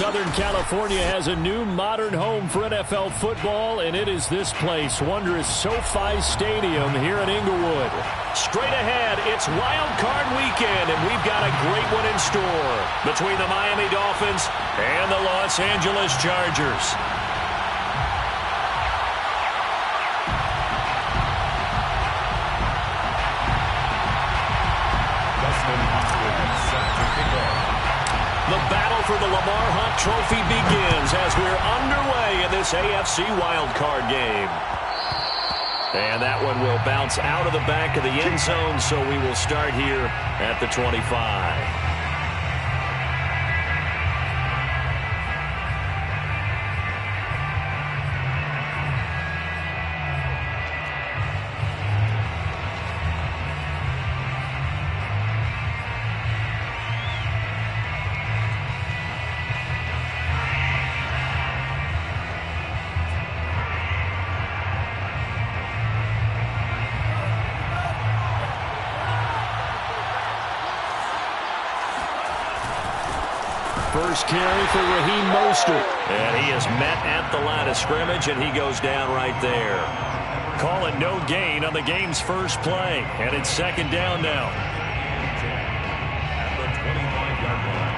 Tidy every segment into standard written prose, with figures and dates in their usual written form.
Southern California has a new modern home for NFL football, and it is this place, wondrous SoFi Stadium here in Inglewood. Straight ahead, it's Wild Card Weekend, and we've got a great one in store between the Miami Dolphins and the Los Angeles Chargers. The battle for the Lamar Hunt Trophy begins as we're underway in this AFC wildcard game. And that one will bounce out of the back of the end zone, so we will start here at the 25. First carry for Raheem Mostert. And he is met at the line of scrimmage, and he goes down right there. Call it no gain on the game's first play. And it's second down now. At the 25-yard line.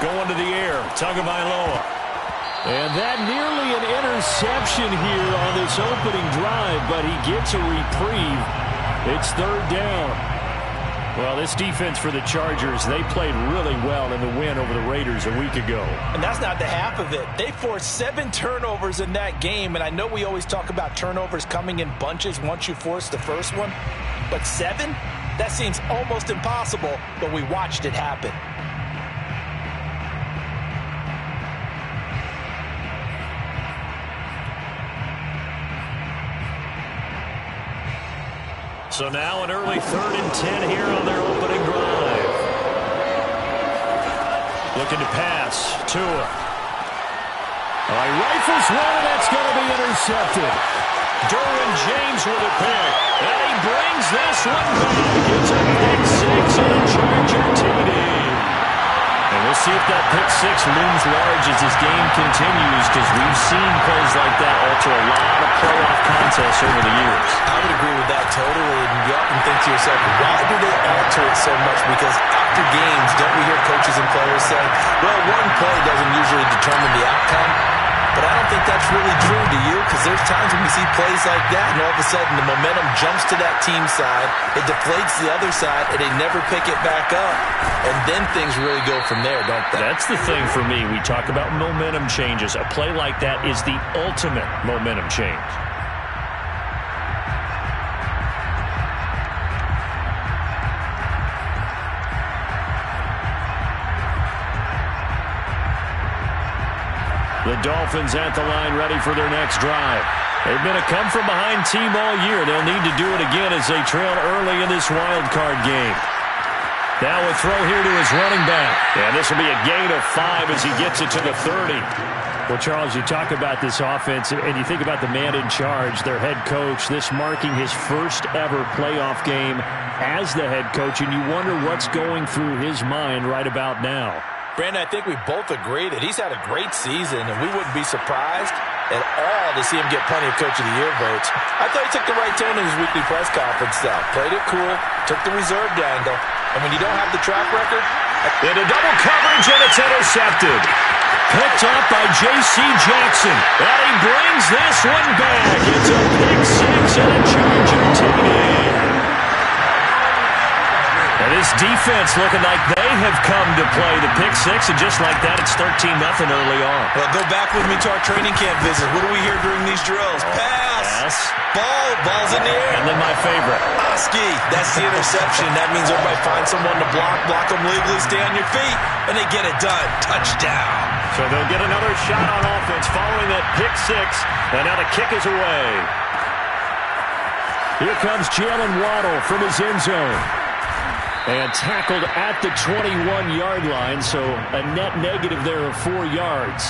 Going to the air, Tagovailoa. And that nearly an interception here on this opening drive, but he gets a reprieve. It's third down. Well, this defense for the Chargers, they played really well in the win over the Raiders a week ago. And that's not the half of it. They forced 7 turnovers in that game, and I know we always talk about turnovers coming in bunches once you force the first one, but 7? That seems almost impossible, but we watched it happen. So now an early 3rd and 10 here on their opening drive. Looking to pass. Tua. He rifles one, and that's going to be intercepted. Derwin James with a pick. And he brings this one back. It's a pick 6 and a Charger TD. And we'll see if that pick 6 looms large as this game continues, because we've seen plays like that alter a lot of playoff contests over the years. I would agree with that totally. And you often think to yourself, why do they alter it so much? Because after games, don't we hear coaches and players say, well, one play doesn't usually determine the outcome? But I don't think that's really true to you, because there's times when we see plays like that, and all of a sudden the momentum jumps to that team side, it deflates the other side, and they never pick it back up. And then things really go from there, don't they? That's the thing for me. We talk about momentum changes. A play like that is the ultimate momentum change. The Dolphins at the line, ready for their next drive. They've been a come-from-behind team all year. They'll need to do it again as they trail early in this wild card game. Now a throw here to his running back. And this will be a gain of 5 as he gets it to the 30. Well, Charles, you talk about this offense, and you think about the man in charge, their head coach, this marking his first ever playoff game as the head coach, and you wonder what's going through his mind right about now. Brandon, I think we both agree that he's had a great season, and we wouldn't be surprised at all to see him get plenty of Coach of the Year votes. I thought he took the right tone in his weekly press conference, though. Played it cool, took the reserved angle, and when you don't have the track record... Into double coverage, and it's intercepted. Picked up by J.C. Jackson, and he brings this one back. It's a pick 6 and a Charger TD. And this defense looking like they have come to play the pick 6, and just like that, it's 13-0 early on. Well, go back with me to our training camp visit. What do we hear during these drills? Pass. Ball's in the air. And then my favorite. Oski. That's the interception. That means everybody finds someone to block them legally, stay on your feet, and they get it done. Touchdown. So they'll get another shot on offense following that pick 6, and now the kick is away. Here comes Jalen Waddle from his end zone. And tackled at the 21-yard line, so a net negative there of 4 yards.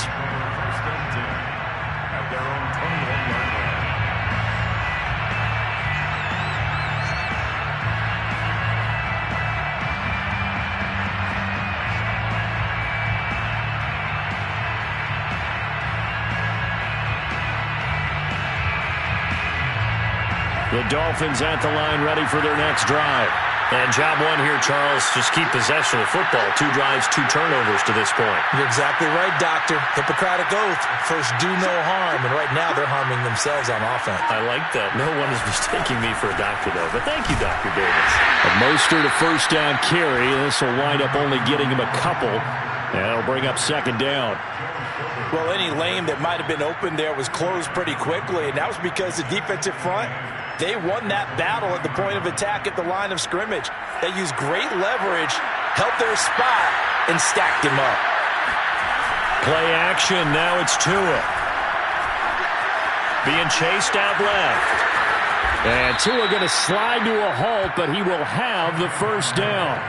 The Dolphins at the line ready for their next drive. And job one here, Charles, just keep possession of the football. 2 drives, 2 turnovers to this point. You're exactly right, Doctor. Hippocratic oath. First, do no harm. And right now, they're harming themselves on offense. I like that. No one is mistaking me for a doctor, though. But thank you, Dr. Davis. A Mostert a first down carry. This will wind up only getting him a couple. And it'll bring up second down. Well, any lane that might have been open there was closed pretty quickly. And that was because the defensive front, they won that battle at the point of attack at the line of scrimmage. They used great leverage, held their spot, and stacked him up. Play action. Now it's Tua. Being chased out left. And Tua going to slide to a halt, but he will have the first down.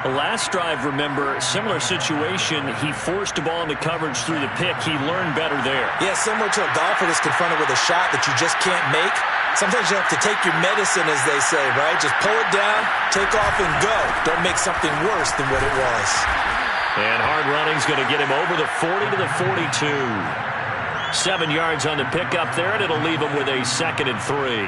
The last drive, remember, similar situation. He forced the ball into coverage through the pick. He learned better there. Yeah, similar to a golfer that's confronted with a shot that you just can't make. Sometimes you have to take your medicine, as they say, right? Just pull it down, take off, and go. Don't make something worse than what it was. And hard running's going to get him over the 40 to the 42. 7 yards on the pickup there, and it'll leave him with a 2nd and 3.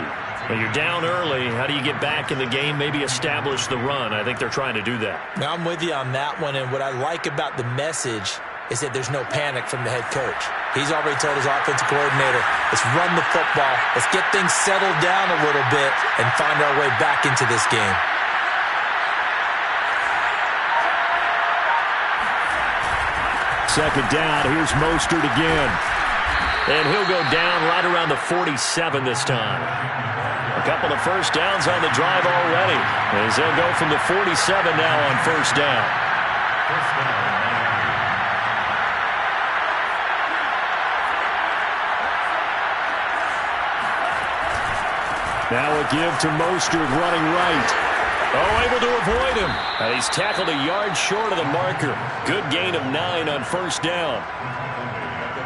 When you're down early, how do you get back in the game, maybe establish the run? I think they're trying to do that. Now, I'm with you on that one, and what I like about the message is that there's no panic from the head coach. He's already told his offensive coordinator, let's run the football, let's get things settled down a little bit and find our way back into this game. Second down, here's Mostert again. And he'll go down right around the 47 this time. A couple of first downs on the drive already, as they'll go from the 47 now on first down. Now a give to Mostert running right. Oh, able to avoid him. And he's tackled a yard short of the marker. Good gain of 9 on first down.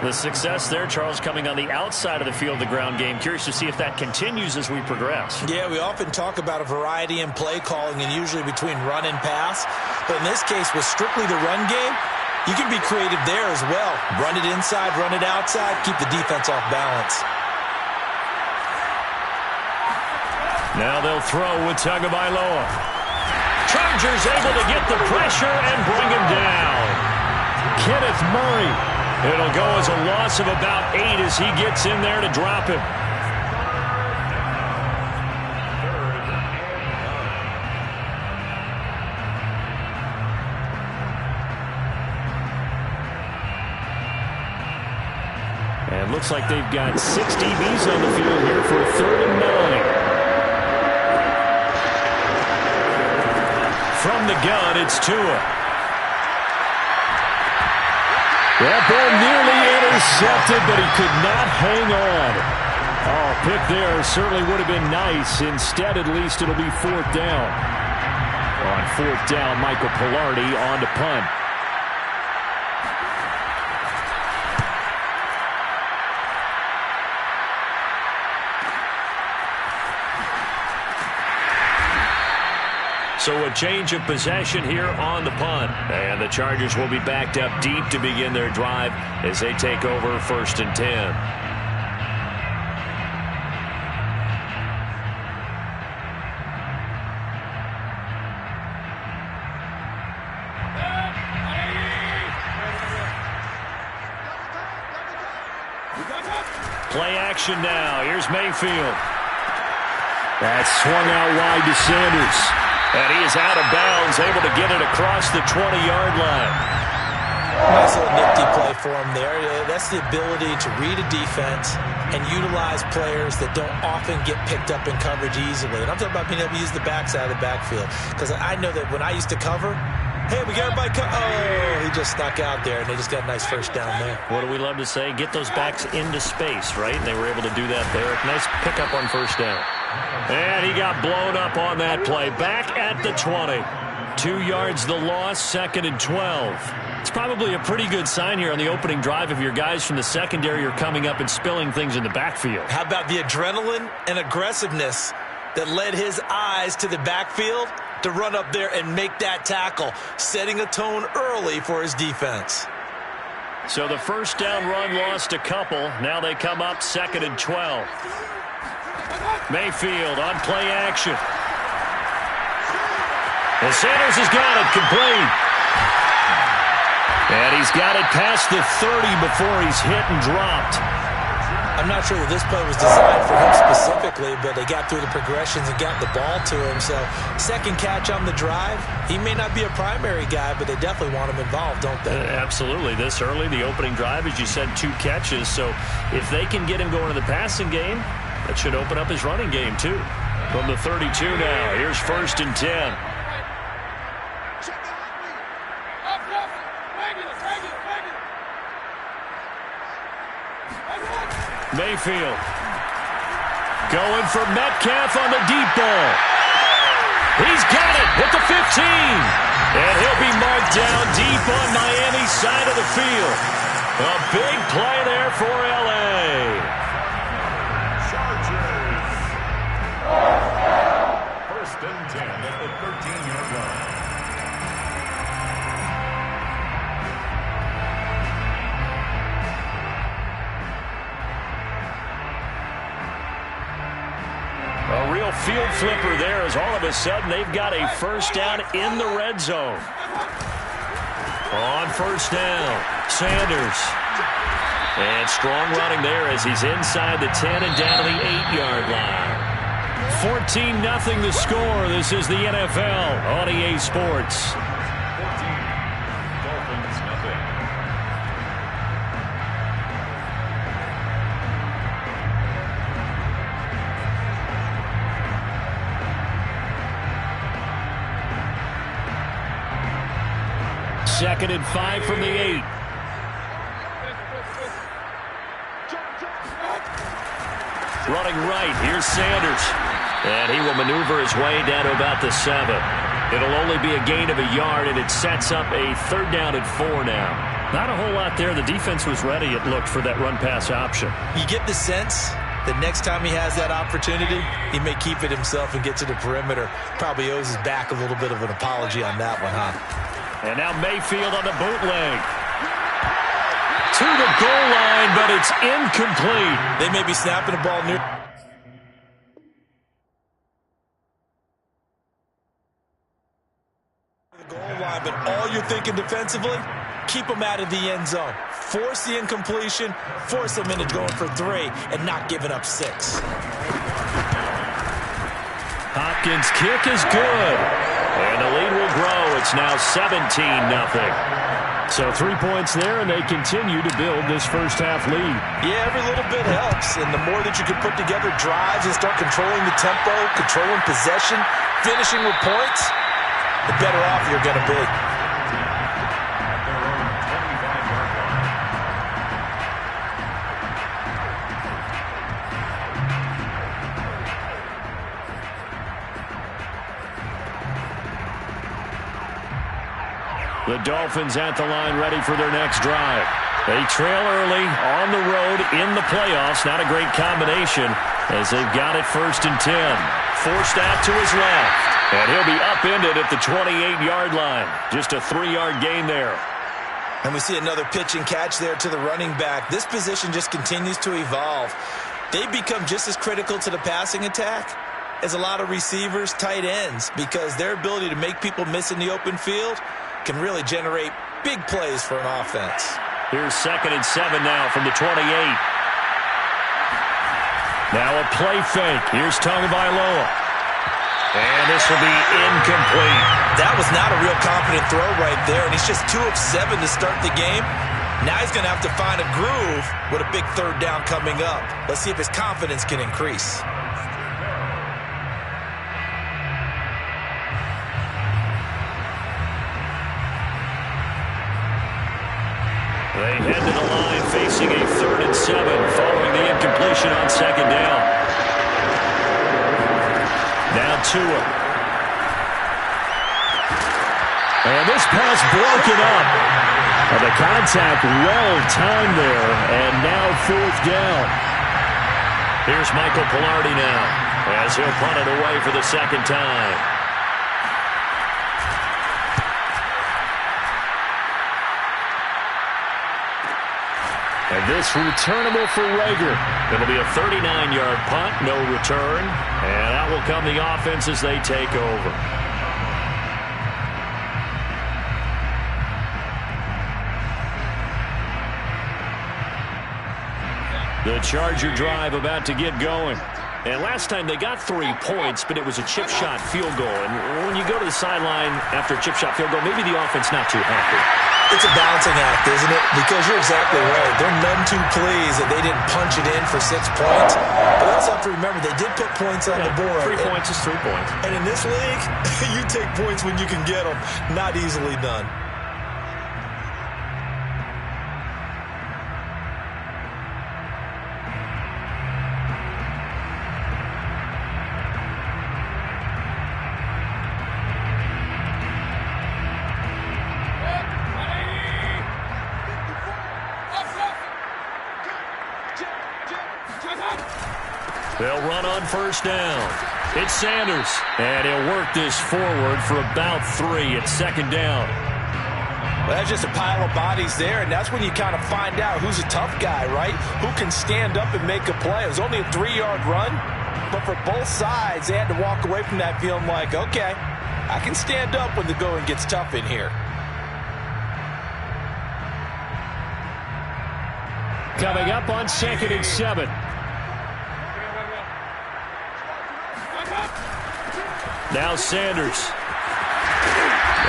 The success there, Charles, coming on the outside of the field, the ground game. Curious to see if that continues as we progress. Yeah, we often talk about a variety in play calling and usually between run and pass. But in this case, with strictly the run game, you can be creative there as well. Run it inside, run it outside, keep the defense off balance. Now they'll throw with Tagovailoa. Chargers able to get the pressure and bring him down. Kenneth Murray. It'll go as a loss of about 8 as he gets in there to drop him. And looks like they've got 6 DBs on the field here for 3rd and 9. From the gun, it's Tua. That ball nearly intercepted, but he could not hang on. Oh, pick there certainly would have been nice. Instead, at least, it'll be 4th down. On 4th down, Michael Pilardi on to punt. So a change of possession here on the punt. And the Chargers will be backed up deep to begin their drive as they take over 1st and 10. Play action now. Here's Mayfield. That's swung out wide to Sanders. And he is out of bounds, able to get it across the 20-yard line. Nice little nifty play for him there. That's the ability to read a defense and utilize players that don't often get picked up in coverage easily. And I'm talking about being able to use the backside of the backfield. Because I know that when I used to cover, hey, we got everybody oh, he just snuck out there, and they just got a nice first down there. What do we love to say? Get those backs into space, right? And they were able to do that there. Nice pickup on first down. And he got blown up on that play. Back at the 20. 2 yards the loss, 2nd and 12. It's probably a pretty good sign here on the opening drive if your guys from the secondary are coming up and spilling things in the backfield. How about the adrenaline and aggressiveness that led his eyes to the backfield to run up there and make that tackle, setting a tone early for his defense. So the first down run lost a couple. Now they come up 2nd and 12. Mayfield on play action. And Sanders has got it complete. And he's got it past the 30 before he's hit and dropped. I'm not sure that this play was designed for him specifically, but they got through the progressions and got the ball to him. So second catch on the drive. He may not be a primary guy, but they definitely want him involved, don't they? Absolutely. This early, the opening drive, as you said, 2 catches. So if they can get him going in the passing game, that should open up his running game, too. From the 32 now, here's 1st and 10. Mayfield going for Metcalf on the deep ball. He's got it at the 15. And he'll be marked down deep on Miami's side of the field. A big play there for L.A. First and 10 at the 13-yard line. A real field flipper there as all of a sudden they've got a first down in the red zone. On first down, Sanders. And strong running there as he's inside the 10 and down to the 8-yard line. 14-0 the score. This is the NFL on EA Sports. 14, Dolphins nothing. Second and 5 from the 8. Running right, here's Sanders. And he will maneuver his way down to about the 7. It'll only be a gain of a yard, and it sets up a 3rd down and 4 now. Not a whole lot there. The defense was ready, it looked, for that run-pass option. You get the sense that next time he has that opportunity, he may keep it himself and get to the perimeter. Probably owes his back a little bit of an apology on that one, huh? And now Mayfield on the bootleg. To the goal line, but it's incomplete. They may be snapping the ball near the goal line, but all you're thinking defensively, keep them out of the end zone. Force the incompletion, force them into going for 3, and not giving up 6. Hopkins' kick is good. And the lead will grow. It's now 17-0. So 3 points there, and they continue to build this first-half lead. Yeah, every little bit helps. And the more that you can put together drives and start controlling the tempo, controlling possession, finishing with points, the better off you're going to be. The Dolphins at the line ready for their next drive. They trail early on the road in the playoffs. Not a great combination as they've got it 1st and 10. Forced out to his left. And he'll be upended at the 28-yard line. Just a 3-yard gain there. And we see another pitch and catch there to the running back. This position just continues to evolve. They become just as critical to the passing attack as a lot of receivers, tight ends, because their ability to make people miss in the open field can really generate big plays for an offense. Here's 2nd and 7 now from the 28. Now a play fake. Here's Tagovailoa. And this will be incomplete. That was not a real confident throw right there, and he's just 2 of 7 to start the game. Now he's going to have to find a groove with a big 3rd down coming up. Let's see if his confidence can increase. They head to the line facing a 3rd and 7 following the incompletion on 2nd down. Now Tua. And this pass broken up. And the contact well-timed there. And now 4th down. Here's Michael Pilardi now as he'll punt it away for the 2nd time. And this returnable for Rager. It'll be a 39-yard punt, no return. And out will come the offense as they take over. The Charger drive about to get going. And last time they got 3 points, but it was a chip shot field goal. And when you go to the sideline after a chip shot field goal, maybe the offense not too happy. It's a balancing act, isn't it? Because you're exactly right. They're none too pleased that they didn't punch it in for 6 points. But also have to remember, they did put points on the board. 3 points is 3 points. And in this league, you take points when you can get them. Not easily done. They'll run on 1st down. It's Sanders. And he'll work this forward for about 3 at 2nd down. Well, that's just a pile of bodies there, and that's when you kind of find out who's a tough guy, right? Who can stand up and make a play. It was only a 3-yard run, but for both sides, they had to walk away from that feeling like, okay, I can stand up when the going gets tough in here. Coming up on 2nd and 7. Now Sanders.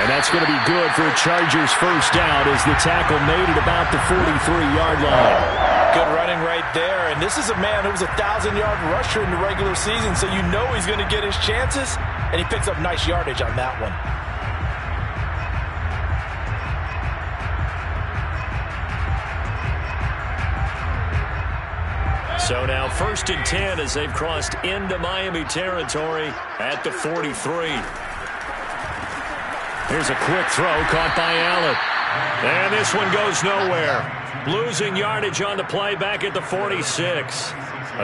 And that's going to be good for a Chargers 1st down as the tackle made it about the 43-yard line. Good running right there. And this is a man who was a 1,000-yard rusher in the regular season, so you know he's going to get his chances. And he picks up nice yardage on that one. So now 1st and 10 as they've crossed into Miami territory at the 43. Here's a quick throw caught by Allen. And this one goes nowhere. Losing yardage on the play back at the 46.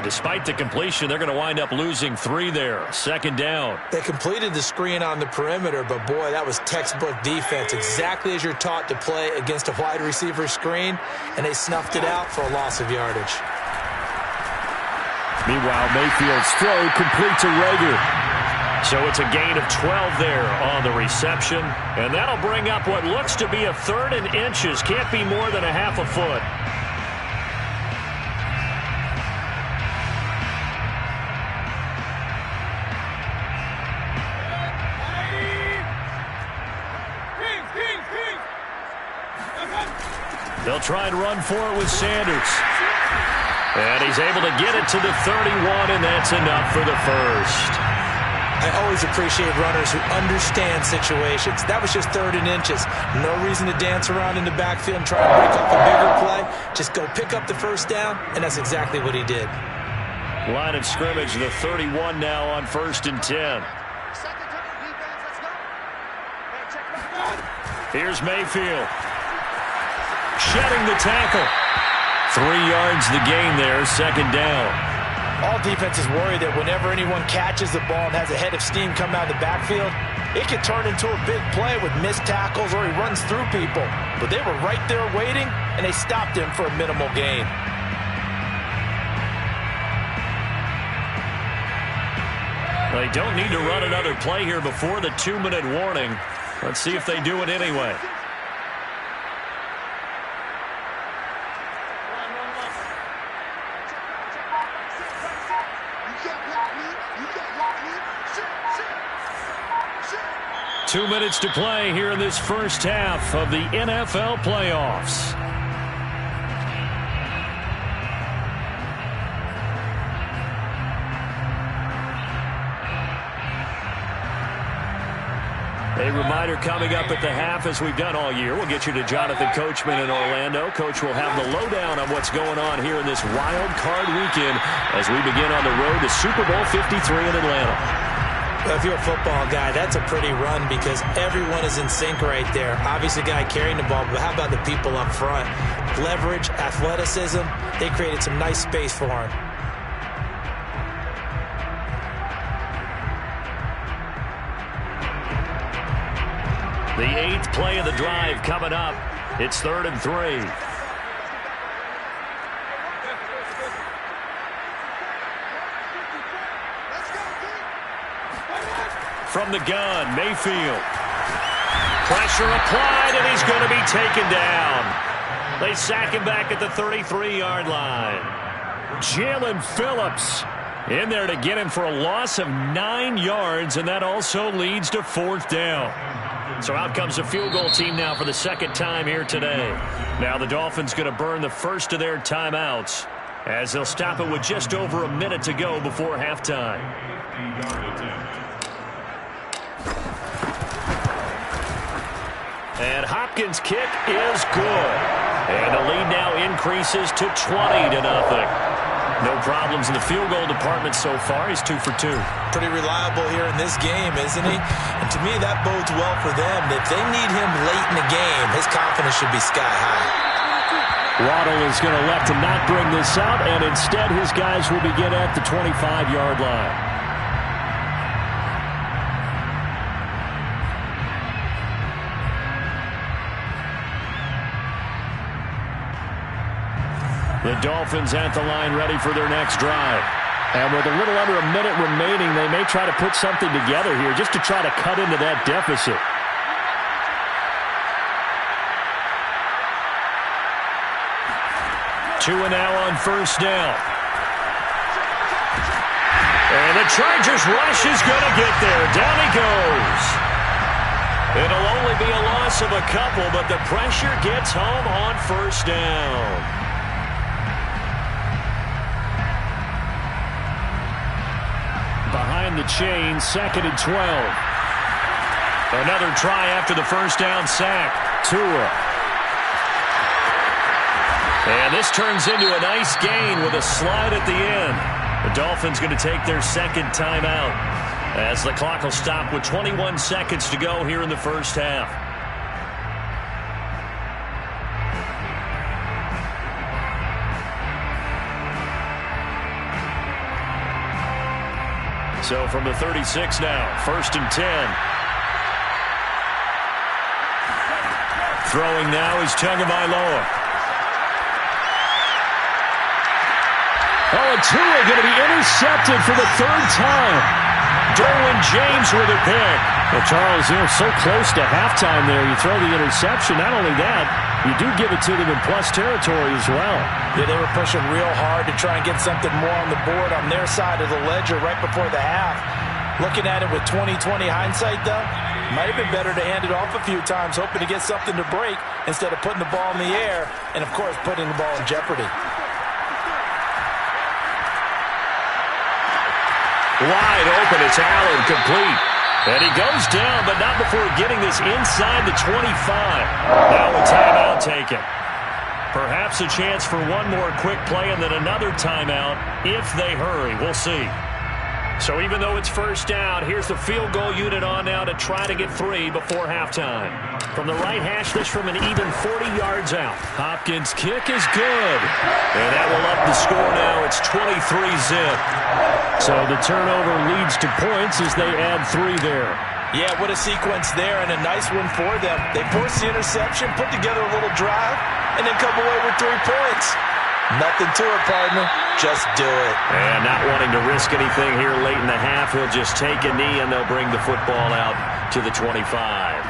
Despite the completion, they're going to wind up losing 3 there. 2nd down. They completed the screen on the perimeter, but boy, that was textbook defense. Exactly as you're taught to play against a wide receiver screen, and they snuffed it out for a loss of yardage. Meanwhile, Mayfield's throw complete to Rager. So it's a gain of 12 there on the reception. And that'll bring up what looks to be a 3rd and inches. Can't be more than a half a foot. They'll try and run for it with Sanders. And he's able to get it to the 31, and that's enough for the 1st. I always appreciate runners who understand situations. That was just 3rd and inches. No reason to dance around in the backfield and try to break up a bigger play. Just go pick up the 1st down, and that's exactly what he did. Line of scrimmage, the 31 now on 1st and 10. Here's Mayfield. Shedding the tackle. 3 yards the gain there, 2nd down. All defenses worry that whenever anyone catches the ball and has a head of steam come out of the backfield, it can turn into a big play with missed tackles or he runs through people. But they were right there waiting, and they stopped him for a minimal gain. They don't need to run another play here before the 2-minute warning. Let's see if they do it anyway. Two minutes to play here in this first half of the NFL playoffs. A reminder coming up at the half, as we've done all year. We'll get you to Jonathan Coachman in Orlando. Coach will have the lowdown on what's going on here in this wild card weekend as we begin on the road to Super Bowl 53 in Atlanta. Well, if you're a football guy, that's a pretty run because everyone is in sync right there. Obviously, the guy carrying the ball, but how about the people up front? Leverage, athleticism, they created some nice space for him. The 8th play of the drive coming up. It's 3rd and 3. From the gun, Mayfield. Pressure applied, and he's going to be taken down. They sack him back at the 33-yard line. Jalen Phillips in there to get him for a loss of 9 yards, and that also leads to 4th down. So out comes the field goal team now for the 2nd time here today. Now the Dolphins going to burn the first of their timeouts as they'll stop it with just over a minute to go before halftime. And Hopkins' kick is good. And the lead now increases to 20-0. No problems in the field goal department so far. He's 2 for 2. Pretty reliable here in this game, isn't he? And to me, that bodes well for them. If they need him late in the game, his confidence should be sky high. Waddle is going to elect to not bring this out, and instead his guys will begin at the 25-yard line. The Dolphins at the line ready for their next drive. And with a little under a minute remaining, they may try to put something together here just to try to cut into that deficit. Tua now on 1st down. And the Chargers rush is going to get there. Down he goes. It'll only be a loss of a couple, but the pressure gets home on 1st down. Behind the chain, 2nd and 12. Another try after the 1st down sack. Tua. And this turns into a nice gain with a slide at the end. The Dolphins going to take their 2nd timeout as the clock will stop with 21 seconds to go here in the 1st half. So from the 36 now, 1st and 10. Throwing now is Tagovailoa. Oh, and Tua going to be intercepted for the 3rd time. Derwin James with a pick. Well, Charles, so close to halftime there. You throw the interception. Not only that, you do give it to them in plus territory as well. Yeah, they were pushing real hard to try and get something more on the board on their side of the ledger right before the half. Looking at it with 20/20 hindsight, though, might have been better to hand it off a few times, hoping to get something to break instead of putting the ball in the air and, of course, putting the ball in jeopardy. Wide open, it's Allen, complete. And he goes down, but not before getting this inside the 25. Now a timeout taken. Perhaps a chance for one more quick play and then another timeout if they hurry. We'll see. So even though it's 1st down, here's the field goal unit on now to try to get 3 before halftime. From the right hash, this from an even 40 yards out. Hopkins' kick is good. And that will up the score now. It's 23-zip. So the turnover leads to points as they add 3 there. Yeah, what a sequence there and a nice one for them. They forced the interception, put together a little drive, and then come away with 3 points. Nothing to it, partner. Just do it. And not wanting to risk anything here late in the half, he'll just take a knee and they'll bring the football out to the 25.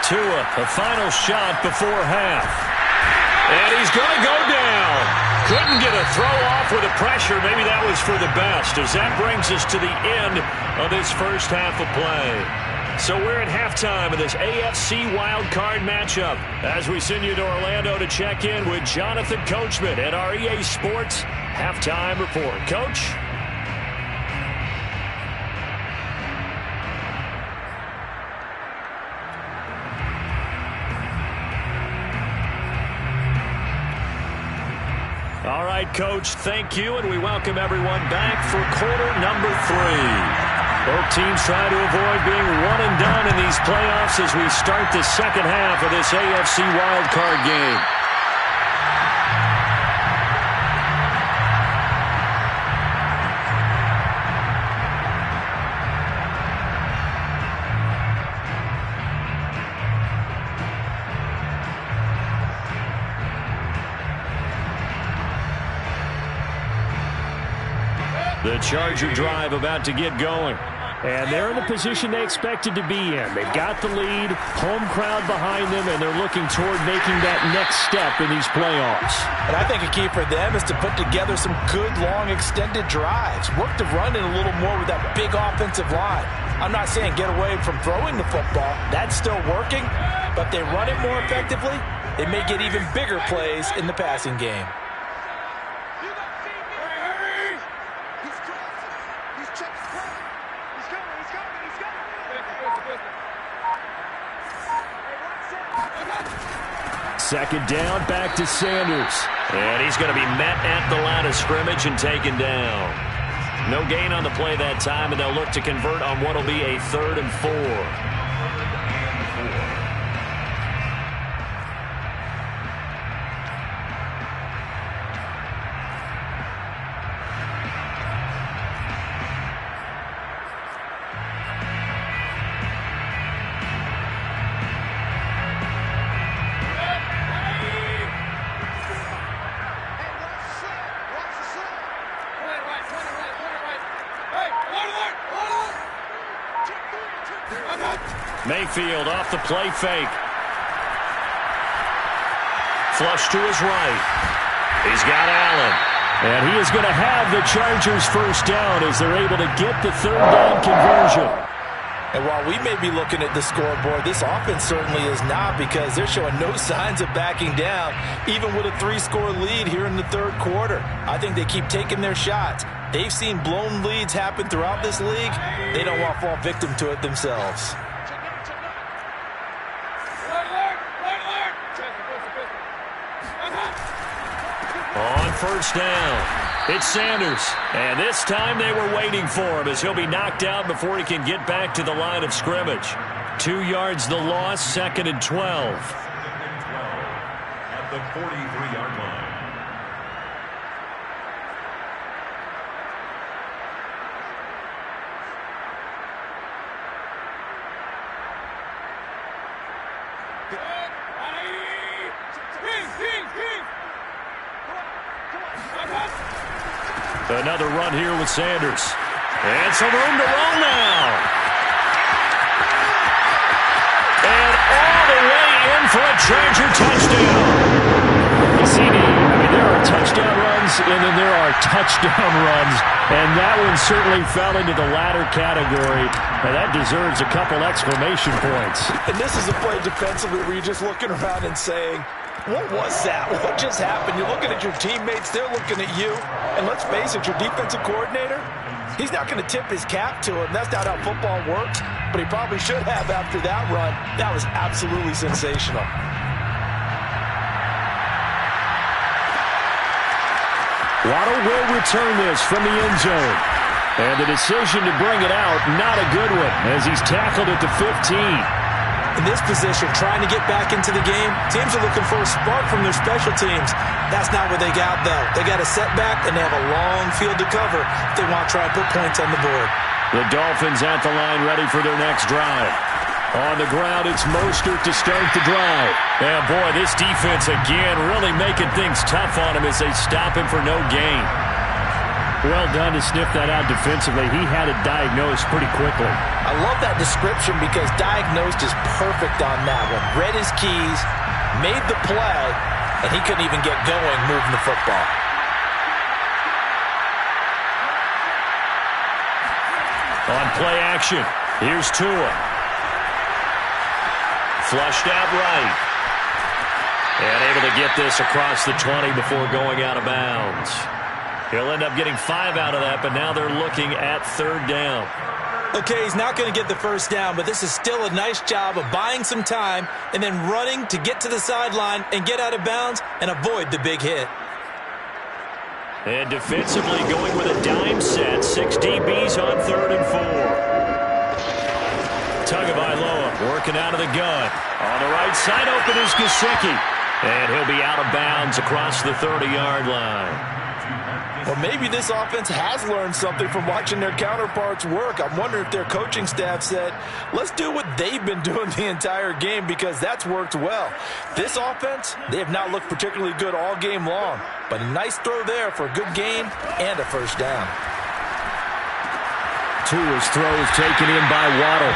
Tua, a final shot before half. And he's going to go down. Couldn't get a throw off with the pressure. Maybe that was for the best, as that brings us to the end of this 1st half of play. So we're at halftime of this AFC wildcard matchup as we send you to Orlando to check in with Jonathan Coachman at our EA Sports Halftime Report. Coach? right, Coach, thank you, and we welcome everyone back for quarter number 3. Both teams try to avoid being one and done in these playoffs as we start the second half of this AFC wildcard game. The Charger drive about to get going. And they're in the position they expected to be in. They've got the lead, home crowd behind them, and they're looking toward making that next step in these playoffs. And I think a key for them is to put together some good, long, extended drives. Work the run in a little more with that big offensive line. I'm not saying get away from throwing the football. That's still working. But if they run it more effectively, they may get even bigger plays in the passing game. Second down, back to Sanders. And he's going to be met at the line of scrimmage and taken down. No gain on the play that time, and they'll look to convert on what will be a 3rd and 4. Mayfield off the play fake. Flush to his right. He's got Allen. And he is going to have the Chargers first down as they're able to get the 3rd down conversion. And while we may be looking at the scoreboard, this offense certainly is not, because they're showing no signs of backing down, even with a 3-score lead here in the 3rd quarter. I think they keep taking their shots. They've seen blown leads happen throughout this league. They don't want to fall victim to it themselves. On first down, it's Sanders. And this time they were waiting for him as he'll be knocked out before he can get back to the line of scrimmage. 2 yards the loss, 2nd and 12. At the 43-yard line. Another run here with Sanders. And some room to roll now. And all the way in for a Charger touchdown. You see, there are touchdown runs, and then there are touchdown runs. And that one certainly fell into the latter category. And that deserves a couple exclamation points. And this is a play defensively where you're just looking around and saying, what was that? What just happened? You're looking at your teammates. They're looking at you. And let's face it, your defensive coordinator, he's not going to tip his cap to him. That's not how football works. But he probably should have after that run. That was absolutely sensational. Waddle will return this from the end zone. And the decision to bring it out, not a good one, as he's tackled at the 15. In this position, trying to get back into the game, teams are looking for a spark from their special teams. That's not what they got, though. They got a setback, and they have a long field to cover if they want to try and put points on the board. The Dolphins at the line ready for their next drive. On the ground, it's Mostert to start the drive. And boy, this defense again really making things tough on him as they stop him for no gain. Well done to sniff that out defensively. He had it diagnosed pretty quickly. I love that description because diagnosed is perfect on that one. Read his keys, made the play, and he couldn't even get going moving the football. On play action, here's Tua. Flushed out right. And able to get this across the 20 before going out of bounds. He'll end up getting 5 out of that, but now they're looking at 3rd down. Okay, he's not going to get the first down, but this is still a nice job of buying some time and then running to get to the sideline and get out of bounds and avoid the big hit. And defensively going with a dime set. 6 DBs on 3rd and 4. Tagovailoa working out of the gun. On the right side open is Gesicki. And he'll be out of bounds across the 30-yard line. Well, maybe this offense has learned something from watching their counterparts work. I'm wondering if their coaching staff said, let's do what they've been doing the entire game, because that's worked well. This offense, they have not looked particularly good all game long, but a nice throw there for a good gain and a first down. Tua's throw is taken in by Waddle.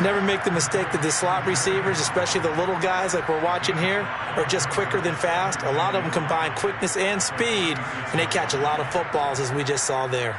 Never make the mistake that the slot receivers, especially the little guys like we're watching here, are just quicker than fast. A lot of them combine quickness and speed, and they catch a lot of footballs, as we just saw there.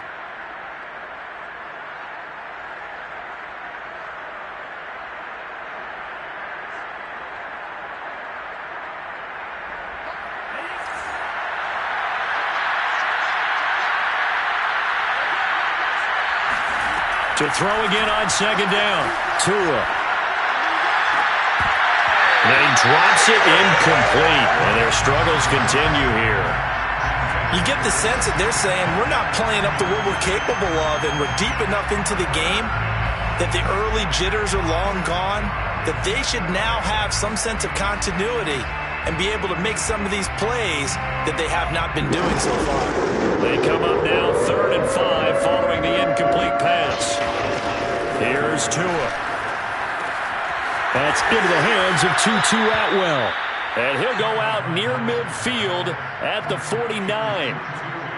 To throw again on 2nd down. Tua. And he drops it incomplete. And their struggles continue here. You get the sense that they're saying we're not playing up to what we're capable of, and we're deep enough into the game that the early jitters are long gone, that they should now have some sense of continuity and be able to make some of these plays that they have not been doing so far. They come up now 3rd and 5 following the incomplete pass. Here's Tua. That's into the hands of Tutu Atwell. And he'll go out near midfield at the 49.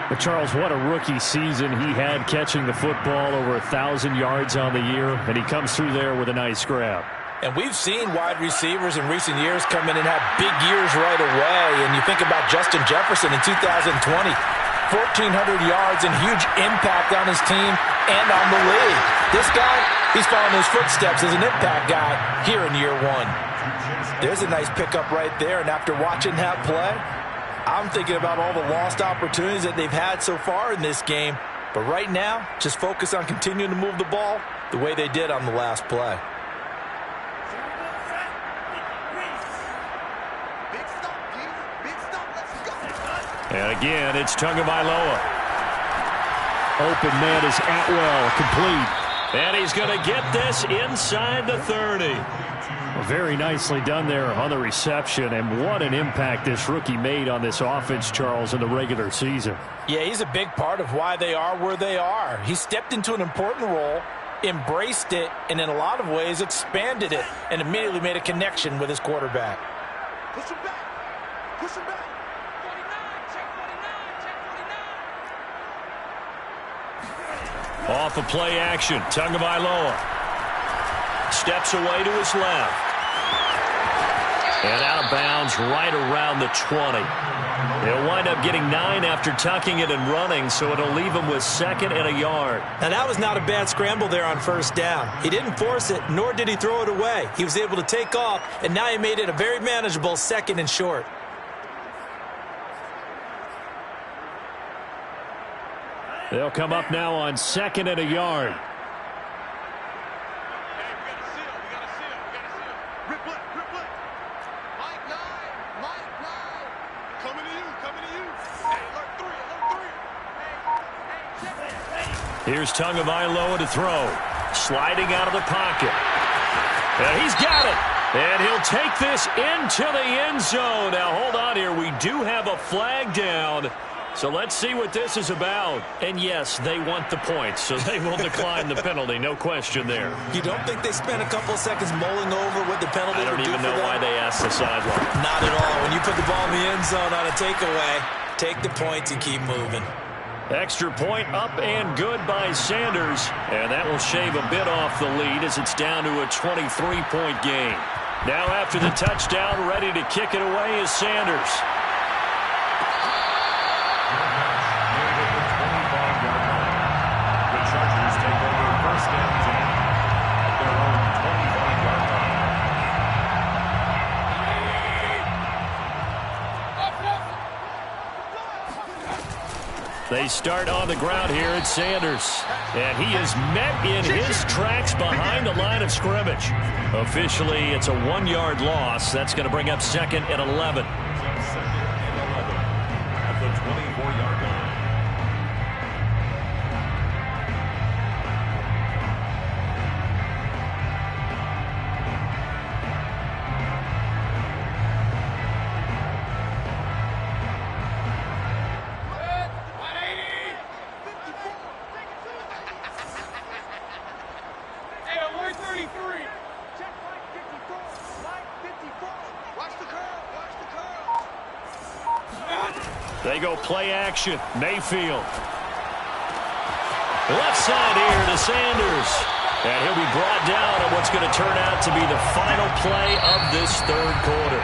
But Charles, what a rookie season he had, catching the football over 1,000 yards on the year. And he comes through there with a nice grab. And we've seen wide receivers in recent years come in and have big years right away. And you think about Justin Jefferson in 2020, 1,400 yards and huge impact on his team and on the league. This guy, he's following his footsteps as an impact guy here in year 1. There's a nice pickup right there. And after watching that play, I'm thinking about all the lost opportunities that they've had so far in this game. But right now, just focus on continuing to move the ball the way they did on the last play. And again, it's Tagovailoa. Open man is Atwell, complete. And he's going to get this inside the 30. Well, very nicely done there on the reception, and what an impact this rookie made on this offense, Charles, in the regular season. Yeah, he's a big part of why they are where they are. He stepped into an important role, embraced it, and in a lot of ways expanded it, and immediately made a connection with his quarterback. Push him back. Push him back. 49, check 49, check 49. Off of play action, Tagovailoa steps away to his left. And out of bounds right around the 20. He'll wind up getting 9 after tucking it and running, so it'll leave him with 2nd and a yard. Now, that was not a bad scramble there on 1st down. He didn't force it, nor did he throw it away. He was able to take off, and now he made it a very manageable 2nd and short. They'll come up now on 2nd and a yard. Here's Tagovailoa to throw. Sliding out of the pocket. And he's got it. And he'll take this into the end zone. Now, hold on here. We do have a flag down. So let's see what this is about. And, yes, they want the points, so they will decline the penalty. No question there. You don't think they spent a couple of seconds mulling over what the penalty would do for them? I don't even know why they asked the sideline. Not at all. When you put the ball in the end zone on a takeaway, take the points and keep moving. Extra point up and good by Sanders. And that will shave a bit off the lead as it's down to a 23-point game. Now after the touchdown, ready to kick it away is Sanders. The Chargers take over 1st and 10 at their own 25-yard line. They start on the ground here at Sanders. And he is met in his tracks behind the line of scrimmage. Officially, it's a 1-yard loss. That's going to bring up 2nd and 11. At the 25. They go play action. Mayfield. Left side here to Sanders. And he'll be brought down on what's going to turn out to be the final play of this third quarter.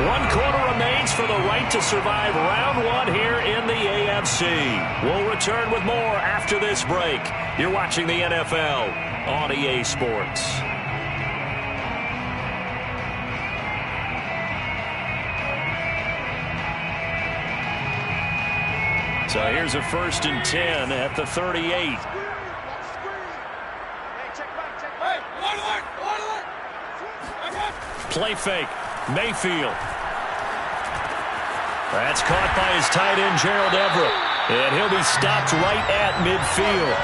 1 quarter remains for the right to survive round 1 here in the AFC. We'll return with more after this break. You're watching the NFL on EA Sports. So here's a 1st and 10 at the 38. Play fake. Mayfield. That's caught by his tight end, Gerald Everett. And he'll be stopped right at midfield.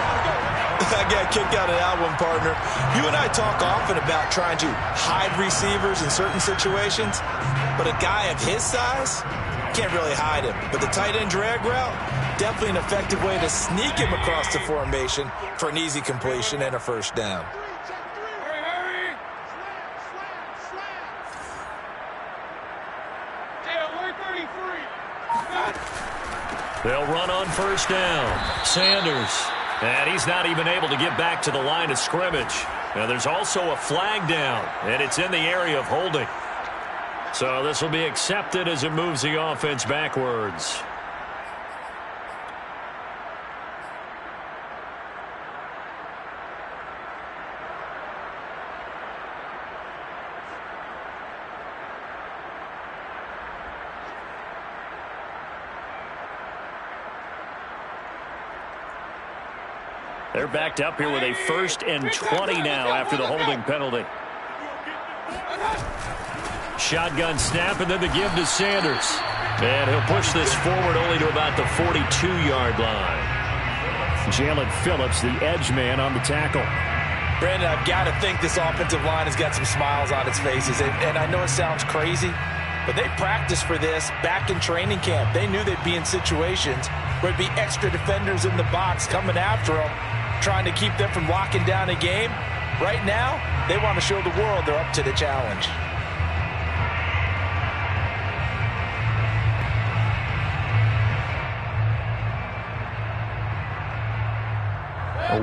I got kicked out of that one, partner. You and I talk often about trying to hide receivers in certain situations, but a guy of his size can't really hide him. But the tight end drag route, definitely an effective way to sneak him across the formation for an easy completion and a first down. They'll run on first down. Sanders. And he's not even able to get back to the line of scrimmage. Now there's also a flag down, and it's in the area of holding. So this will be accepted as it moves the offense backwards. They're backed up here with a 1st and 20 now after the holding penalty. Shotgun snap, and then the give to Sanders. And he'll push this forward only to about the 42-yard line. Jalen Phillips, the edge man, on the tackle. Brandon, I've got to think this offensive line has got some smiles on its faces. And I know it sounds crazy, but they practiced for this back in training camp. They knew they'd be in situations where there'd be extra defenders in the box coming after them, trying to keep them from locking down a game. Right now, they want to show the world they're up to the challenge.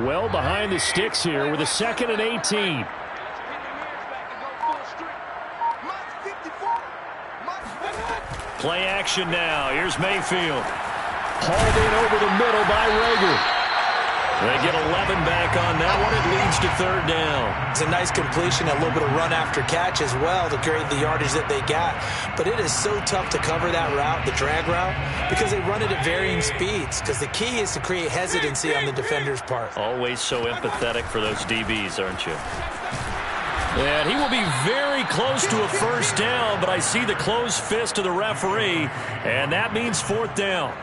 Well behind the sticks here with a 2nd and 18. Play action now. Here's Mayfield. Hauled in over the middle by Rager. They get 11 back on that one. It leads to 3rd down. It's a nice completion, a little bit of run after catch as well to create the yardage that they got. But it is so tough to cover that route, the drag route, because they run it at varying speeds. Because the key is to create hesitancy on the defender's part. Always so empathetic for those DBs, aren't you? And he will be very close to a first down, but I see the closed fist of the referee, and that means 4th down.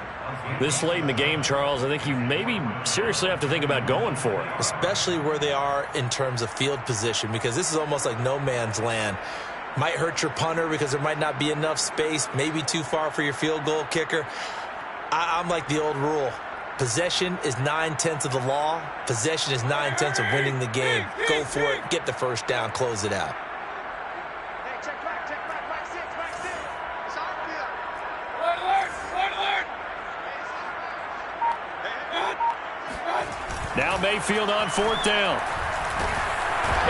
This late in the game, Charles, I think you maybe seriously have to think about going for it. Especially where they are in terms of field position, because this is almost like no man's land. Might hurt your punter because there might not be enough space, maybe too far for your field goal kicker. I'm like the old rule. Possession is 9/10 of the law. Possession is 9/10 of winning the game. Go for it, get the first down, close it out. Now Mayfield on 4th down.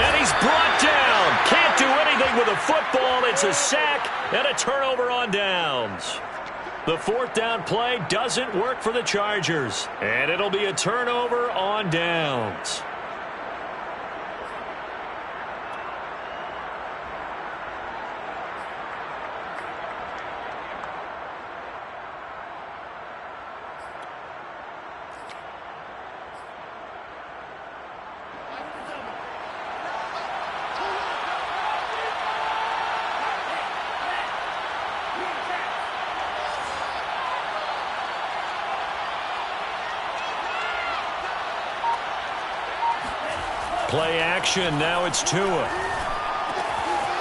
And he's brought down. Can't do anything with a football. It's a sack and a turnover on downs. The 4th down play doesn't work for the Chargers. And it'll be a turnover on downs. Play action. Now it's Tua.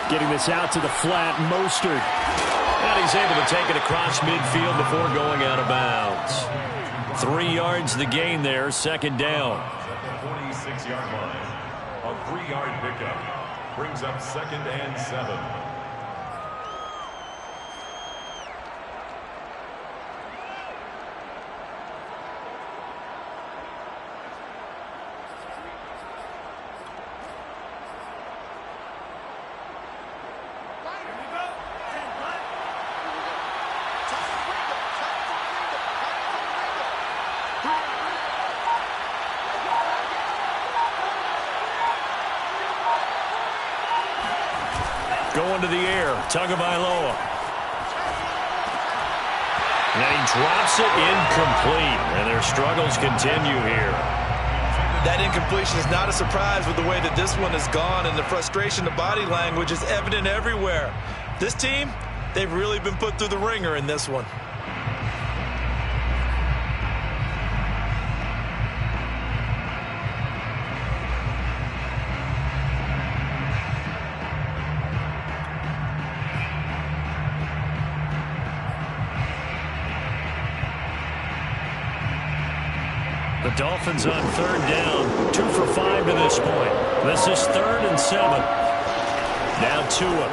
Getting this out to the flat. Mostert. And he's able to take it across midfield before going out of bounds. 3 yards the gain there. 2nd down. At the 46-yard line. A 3-yard pickup. Brings up 2nd and 7. Going to the air. Tagovailoa. And then he drops it incomplete. And their struggles continue here. That incompletion is not a surprise with the way that this one has gone, and the frustration, the body language is evident everywhere. This team, they've really been put through the ringer in this one. The Dolphins on third down, 2 for 5 to this point. This is 3rd and 7. Now Tua.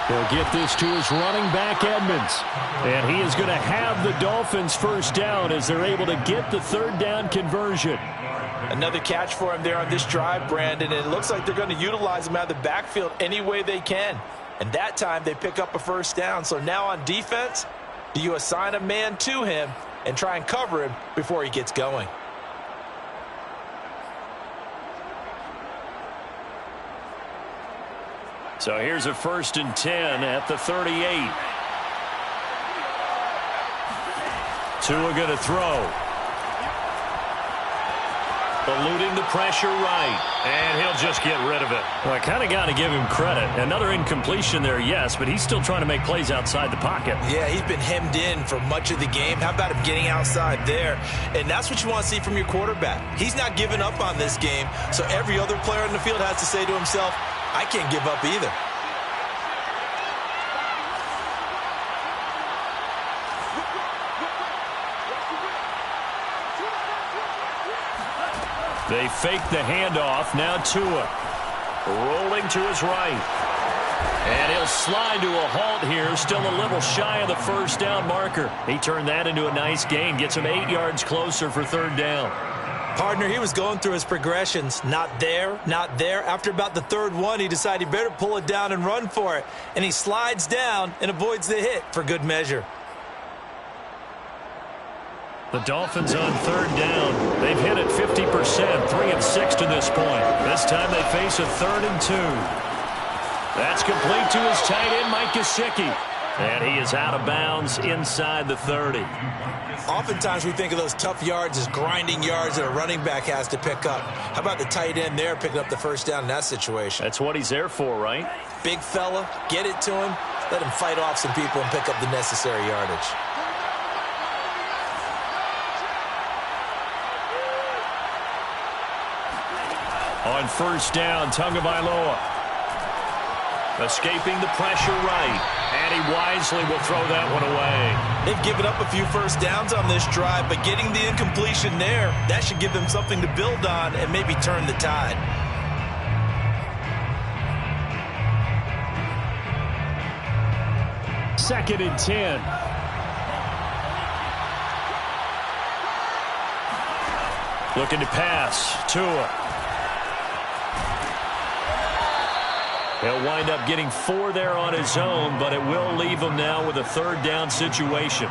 He'll get this to his running back, Edmonds. And he is going to have the Dolphins first down as they're able to get the third down conversion. Another catch for him there on this drive, Brandon. And it looks like they're going to utilize him out of the backfield any way they can. And that time they pick up a first down. So now on defense, do you assign a man to him and try and cover him before he gets going? So here's a 1st and 10 at the 38. Tua going to throw. Eluding the pressure right. And he'll just get rid of it. Well, I kind of got to give him credit. Another incompletion there, yes, but he's still trying to make plays outside the pocket. Yeah, he's been hemmed in for much of the game. How about him getting outside there? And that's what you want to see from your quarterback. He's not giving up on this game, so every other player in the field has to say to himself, I can't give up either. They fake the handoff. Now Tua rolling to his right. And he'll slide to a halt here. Still a little shy of the first down marker. He turned that into a nice gain. Gets him 8 yards closer for third down. Partner, he was going through his progressions. Not there, not there. After about the third one, he decided he better pull it down and run for it. And he slides down and avoids the hit for good measure. The Dolphins on third down. They've hit it 50%, 3 of 6 to this point. This time they face a 3rd and 2. That's complete to his tight end, Mike Gesicki. And he is out of bounds inside the 30. Oftentimes we think of those tough yards as grinding yards that a running back has to pick up. How about the tight end there picking up the first down in that situation? That's what he's there for, right? Big fella, get it to him, let him fight off some people and pick up the necessary yardage. On first down, Tagovailoa. Escaping the pressure right. And he wisely will throw that one away. They've given up a few first downs on this drive, but getting the incompletion there, that should give them something to build on and maybe turn the tide. Second and 10. Looking to pass. Tua. He'll wind up getting 4 there on his own, but it will leave him now with a third down situation.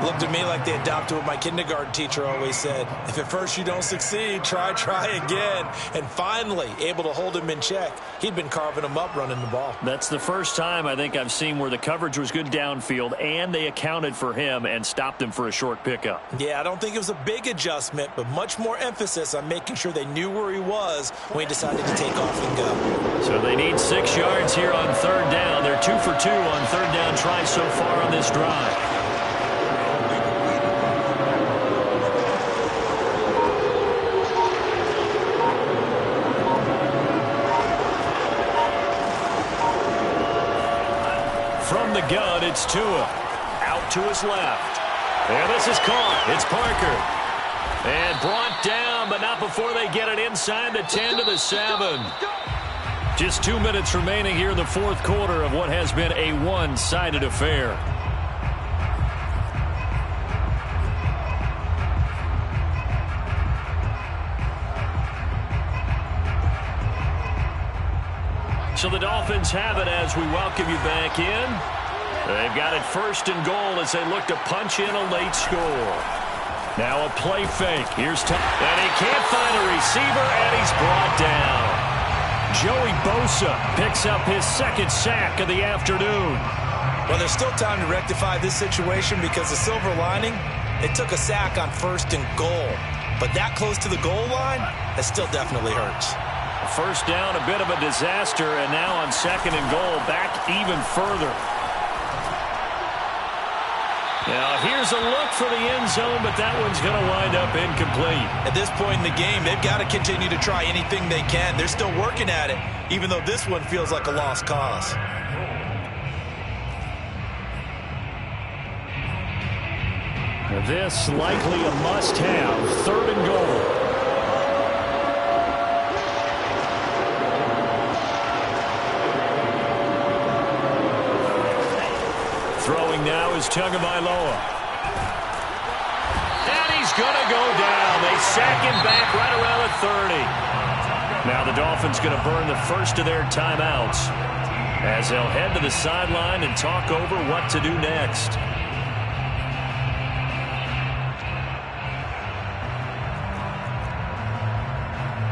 Looked to me like they adopted what my kindergarten teacher always said. If at first you don't succeed, try again. And finally, able to hold him in check. He'd been carving him up running the ball. That's the first time I think I've seen where the coverage was good downfield and they accounted for him and stopped him for a short pickup. Yeah, I don't think it was a big adjustment, but much more emphasis on making sure they knew where he was when he decided to take off and go. So they need 6 yards here on third down. They're 2 for 2 on third down tries so far on this drive. From the gun, it's Tua. Out to his left. And this is caught. It's Parker. And brought down, but not before they get it inside the 10 to the 7. Just 2 minutes remaining here in the fourth quarter of what has been a one-sided affair. So the Dolphins have it as we welcome you back in. They've got it first and goal as they look to punch in a late score. Now a play fake. Here's Tom. And he can't find a receiver, and he's brought down. Joey Bosa picks up his second sack of the afternoon. Well, there's still time to rectify this situation because the silver lining, it took a sack on 1st and goal. But that close to the goal line, that still definitely hurts. First down, a bit of a disaster, and now on 2nd and goal, back even further. Now, here's a look for the end zone, but that one's going to wind up incomplete. At this point in the game, they've got to continue to try anything they can. They're still working at it, even though this one feels like a lost cause. This likely a must-have, 3rd and goal. Throwing now is Tagovailoa. And he's going to go down. They sack him back right around the 30. Now the Dolphins going to burn the first of their timeouts as they'll head to the sideline and talk over what to do next.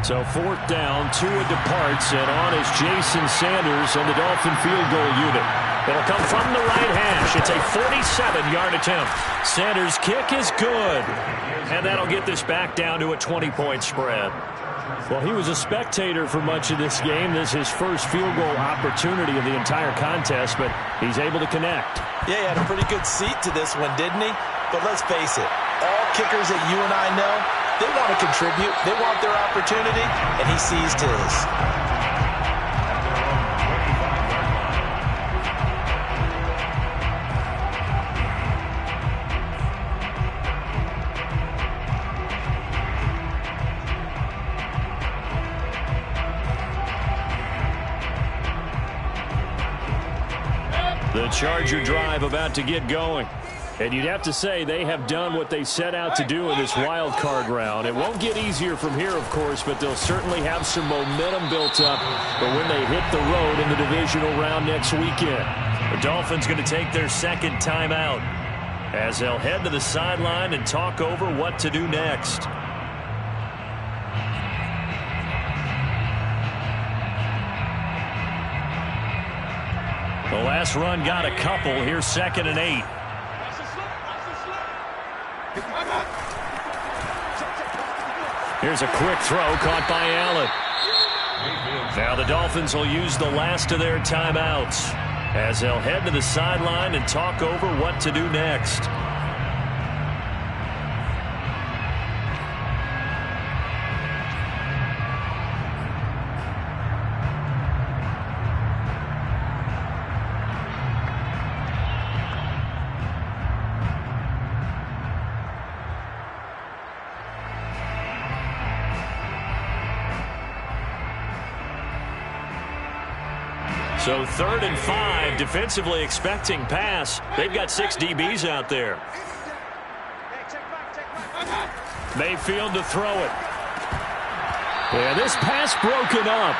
So 4th down, Tua departs, and on is Jason Sanders and the Dolphin field goal unit. It'll come from the right hash. It's a 47-yard attempt. Sanders' kick is good. And that'll get this back down to a 20-point spread. Well, he was a spectator for much of this game. This is his first field goal opportunity of the entire contest, but he's able to connect. Yeah, he had a pretty good seat to this one, didn't he? But let's face it, all kickers that you and I know, they want to contribute. They want their opportunity, and he seized his. The Charger drive about to get going. And you'd have to say they have done what they set out to do in this wild card round. It won't get easier from here, of course, but they'll certainly have some momentum built up for when they hit the road in the divisional round next weekend. The Dolphins going to take their second timeout as they'll head to the sideline and talk over what to do next. The last run got a couple. Here's 2nd and 8. Here's a quick throw caught by Allen. Now the Dolphins will use the last of their timeouts as they'll head to the sideline and talk over what to do next. So 3rd and 5, defensively expecting pass. They've got 6 DBs out there. Mayfield to throw it. Yeah, this pass broken up.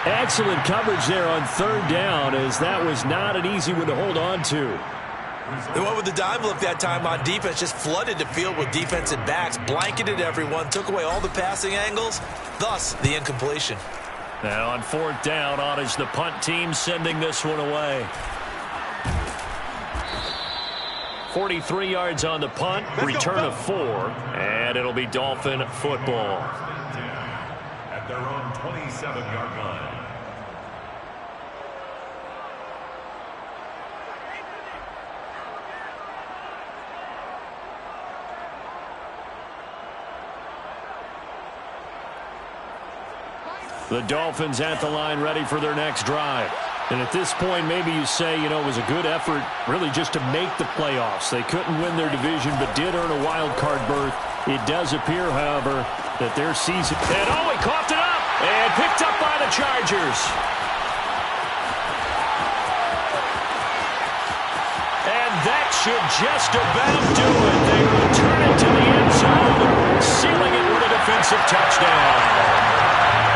Excellent coverage there on 3rd down, as that was not an easy one to hold on to. They went with the dive look that time on defense, just flooded the field with defensive backs, blanketed everyone, took away all the passing angles, thus the incompletion. Now on 4th down, on is the punt team sending this one away. 43 yards on the punt, return of 4, and it'll be Dolphin football. At their own 27-yard line. The Dolphins at the line ready for their next drive. And at this point, maybe you say, you know, it was a good effort really just to make the playoffs. They couldn't win their division but did earn a wild card berth. It does appear, however, that their season... And he coughed it up and picked up by the Chargers. And that should just about do it. They return it to the end zone, sealing it with a defensive touchdown.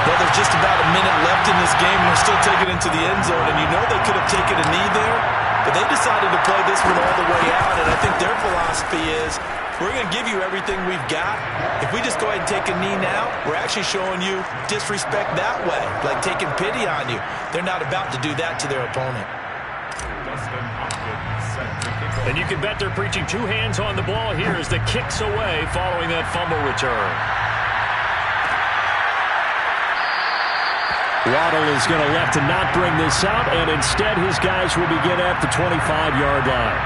Well, there's just about a minute left in this game, and they're still taking it into the end zone, and you know they could have taken a knee there, But they decided to play this one all the way out, and I think their philosophy is, we're going to give you everything we've got. If we just go ahead and take a knee now, we're actually showing you disrespect that way, like taking pity on you. They're not about to do that to their opponent. And you can bet they're preaching two hands on the ball here as the kick's away following that fumble return. Waddle is going to elect to not bring this out, and instead his guys will begin at the 25-yard line.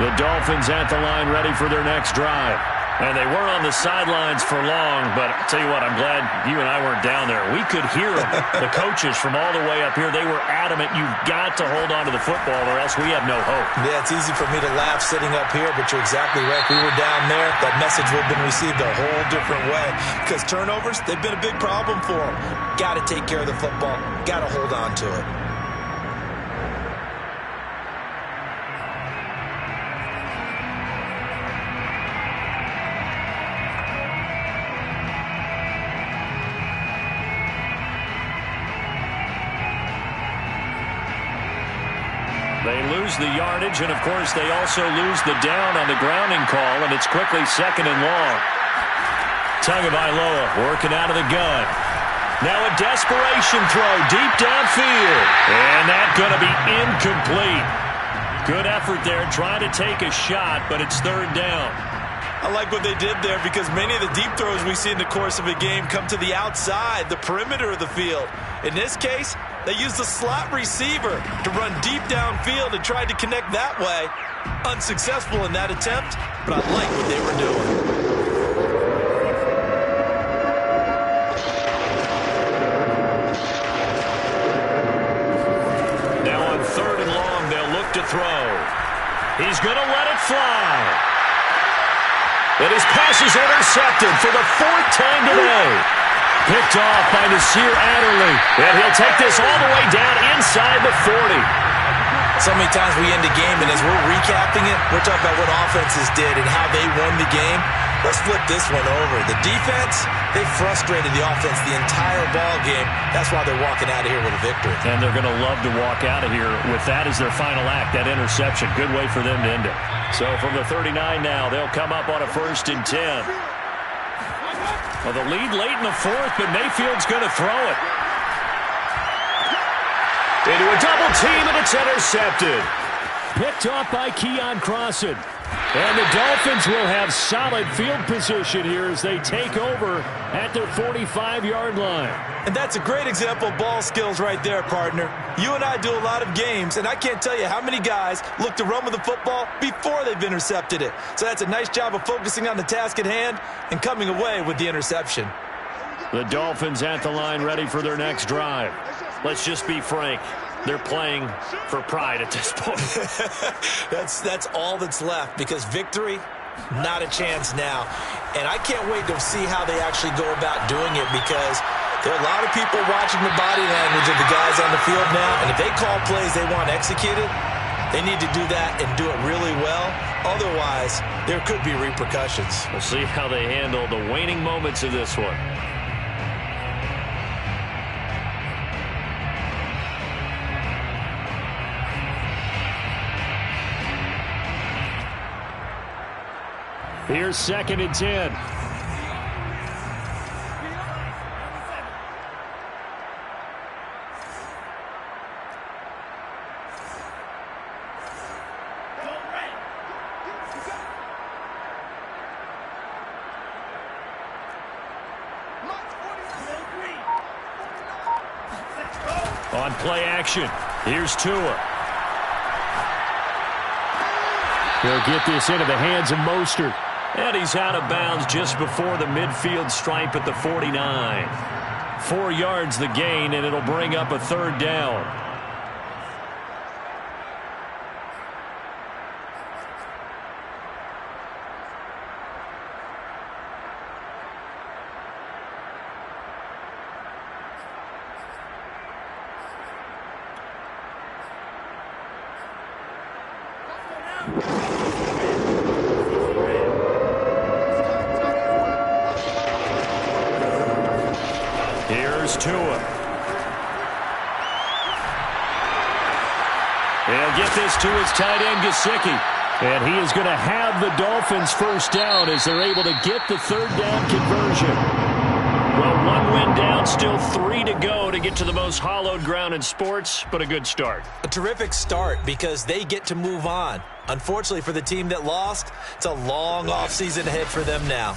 The Dolphins at the line ready for their next drive. And they weren't on the sidelines for long, but I'll tell you what, I'm glad you and I weren't down there. We could hear them, the coaches from all the way up here. They were adamant, you've got to hold on to the football or else we have no hope. Yeah, it's easy for me to laugh sitting up here, but you're exactly right. We were down there. That message would have been received a whole different way. Because turnovers, they've been a big problem for them. Got to take care of the football. Got to hold on to it. They lose the yardage, and, of course, they also lose the down on the grounding call, and it's quickly 2nd and long. Tagovailoa working out of the gun. Now a desperation throw deep downfield, and that's going to be incomplete. Good effort there, trying to take a shot, but it's 3rd down. I like what they did there because many of the deep throws we see in the course of a game come to the outside, the perimeter of the field. In this case, they used the slot receiver to run deep downfield and tried to connect that way. Unsuccessful in that attempt, but I like what they were doing. Now on 3rd and long, they'll look to throw. He's going to let it fly. And his pass is intercepted for the 4th time today. Picked off by Nasir Adderley. And he'll take this all the way down inside the 40. So many times we end the game, and as we're recapping it, we're talking about what offenses did and how they won the game. Let's flip this one over. The defense, they frustrated the offense the entire ball game. That's why they're walking out of here with a victory. And they're going to love to walk out of here with that as their final act, that interception. Good way for them to end it. So from the 39 now, they'll come up on a 1st and 10. Well, the lead late in the 4th, but Mayfield's going to throw it. Into a double team, and it's intercepted. Picked off by Keon Crossan. And the Dolphins will have solid field position here as they take over at their 45-yard line. And that's a great example of ball skills right there, partner. You and I do a lot of games, and I can't tell you how many guys look to run with the football before they've intercepted it. So that's a nice job of focusing on the task at hand and coming away with the interception. The Dolphins at the line ready for their next drive. Let's just be frank. They're playing for pride at this point. That's all that's left because victory, not a chance now. And I can't wait to see how they actually go about doing it because there are a lot of people watching the body language of the guys on the field now. And if they call plays they want executed, they need to do that and do it really well. Otherwise, there could be repercussions. We'll see how they handle the waning moments of this one. Here's 2nd and 10. On play action, here's Tua. He'll get this into the hands of Mostert. And he's out of bounds just before the midfield stripe at the 49. 4 yards the gain, and it'll bring up a 3rd down. Here's Tua. He'll get this to his tight end, Gesicki. And he is going to have the Dolphins first down as they're able to get the third down conversion. Well, one win down, still 3 to go to get to the most hallowed ground in sports, but a good start. A terrific start because they get to move on. Unfortunately for the team that lost, it's a long offseason ahead for them now.